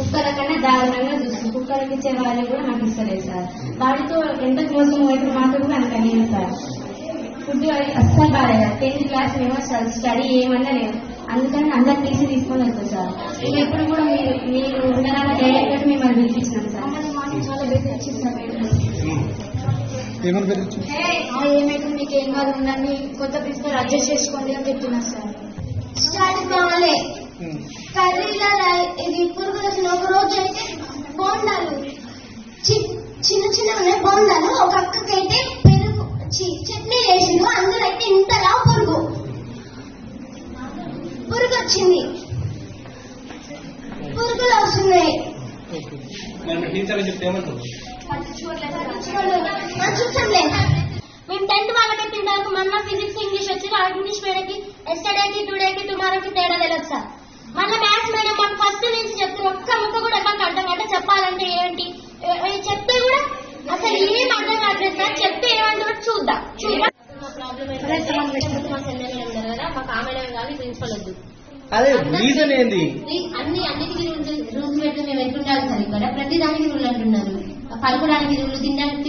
కుక్కల కన్నా దారుణంగా చూస్తుంది. కుక్కలకి ఇచ్చే వాళ్ళు కూడా నాకు ఇస్తలేదు సార్. వాటితో ఎంత మోసం అయితే మాతో కూడా అంత లేదు సార్. ఫుడ్ అస్సలు బాగాలేదు. 10th క్లాస్ మేము స్టడీ ఏమన్నా లేదు. అందుకని అందరు టీసీ తీసుకొని వస్తాం సార్. మేము ఎప్పుడు కూడా మీరు ఉండరాగా డైరెక్ట్ మిమ్మల్ని పిలిపించినాం సార్. చాలా బెదిరించిస్తాం. ఏమైతే మీకు ఏం కాదు ఉండండి, కొత్త ప్రిన్సిపల్ అడ్జస్ట్ చేసుకోండి అని చెప్తున్నారు సార్. స్టార్ట్ కావాలి కర్రీలో ఇది పురుగు వచ్చిన ఒక రోజు అయితే బోండాలు చిన్న చిన్న ఉన్నాయి బోండాలు. ఒక అక్కకైతే పెరుగు చట్నీ వేసిండు, అందులో అయితే ఇంతలా పురుగు వచ్చింది. పురుగులు వస్తున్నాయి. చూసంలే మేము 10th వాళ్ళకైతే ఇంతవరకు మొన్న ఫిజిక్స్ ఇంగ్లీష్ వచ్చి ఇంగ్లీష్ మేడంకి ఎస్టర్డేకి టుడేకి టుమారోకి తేడా తెలియదు సార్. మళ్ళీ మ్యాథ్స్ మేడం మాకు ఫస్ట్ నుంచి చెప్తున్న ఒక్క ముక్క కూడా మాకు అర్థం కాదు. చెప్పాలంటే ఏంటి చెప్తే కూడా అసలు ఏం అర్థం కావట్లేదు సార్. చెప్తే ఏమంటారో చూద్దాం. మా ప్రాబ్లం ఏంటంటే మా చెన్నై మేడం కదా, మాకు ఆ మేడం కాదు ప్రిన్సిపల్ వద్దు. అన్నిటికీ రూల్స్ పెట్టి మేము ఎట్లుండాలి సార్. ఇక్కడ ప్రతి దానికి రూల్ అంటున్నారు. పలుకోవడానికి రూల్, తినడానికి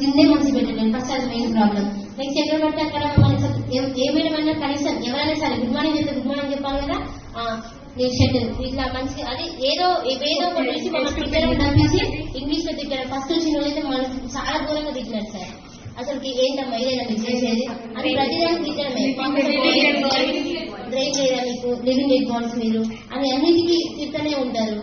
తిండే మంచి పెట్టలేదు. ఫస్ట్ అది మెయిన్ ప్రాబ్లం. నెక్స్ట్ ఎక్కడ పడితే అక్కడ ఏమైనా కనీసం ఎవరైనా సరే గుడ్ మార్నింగ్ చెప్తే గుడ్ మార్నింగ్ చెప్పాలి కదా. షెడ్యూల్ ఇట్లా మంచి అది ఏదో ఒకటి చూసి మమ్మల్ని తిట్టడం తప్పించి ఇంగ్లీష్ లో తిట్టారు. ఫస్ట్ వచ్చిన వాళ్ళైతే మనకి చాలా దూరంగా తిట్టినారు సార్. అసలు ఏంటమ్మా ఇదేనా మీకు చేసేది అని ప్రతిదానికి తిట్టడమే. బ్రెయిన్ లేదా మీకు లివింగ్ ఎగ్జామ్స్ మీరు అని అన్నిటికీ తిట్టనే ఉంటారు.